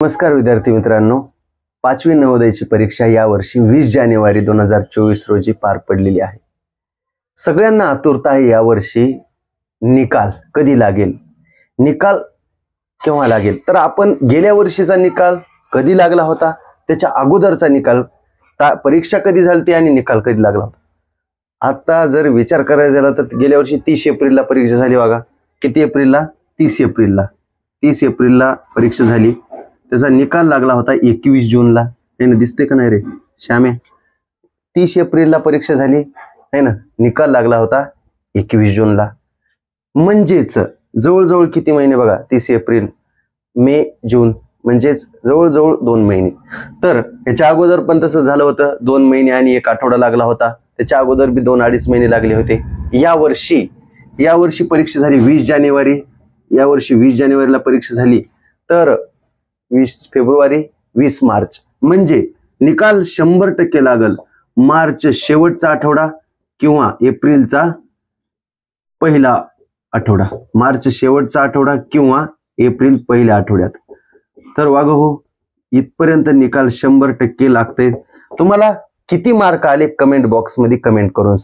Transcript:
नमस्कार विद्यार्थी मित्रांनो, 5वी नवोदयची परीक्षा यावर्षी 20 जानेवारी 2024 रोजी पार पडलेली आहे। सगळ्यांना आतुरता आहे यावर्षी निकाल कधी लागेल, निकाल केव्हा लागेल। तर आपण गेल्या वर्षीचा निकाल कधी लागला होता, त्याच्या अगोदरचा निकाल, परीक्षा कधी झाली आणि निकाल कधी लागला होता। आता जर विचार करायचा झाला तर गेल्या वर्षी 30 एप्रिलला परीक्षा झाली बघा। किती एप्रिलला? 30 एप्रिलला 30 एप्रिलला परीक्षा झाली, त्याचा निकाल लागला होता 21 जूनला। हे दिसते का नाही रे श्यामे? 30 एप्रिलला परीक्षा झाली है ना, निकाल लागला होता 21 जूनला। म्हणजेच जवळजवळ किती महिने बघा, 30 एप्रिल, मे, जून, म्हणजेच जवळजवळ 2 महिने। तर याच्या अगोदर पण तसं झालं होतं, 2 महिने आणि 1 आठवडा लागला होता। त्याच्या अगोदर बी 2-2.5 महिने लागले होते। यावर्षी परीक्षा झाली 20 जानेवारी, यावर्षी 20 जानेवारीला परीक्षा झाली, तर 20 फेब्रुवारी 20 मार्च, म्हणजे निकाल 100% लागल मार्च शेवटचा आठवडा किंवा एप्रिलचा पहिला आठवडा, मार्च शेवटचा आठवडा किंवा एप्रिल पहिल्या आठवड्यात। तर वागो हो, इथपर्यंत निकाल 100% लागते। तुम्हाला किती मार्क आले कमेंट बॉक्स मध्ये कमेंट करून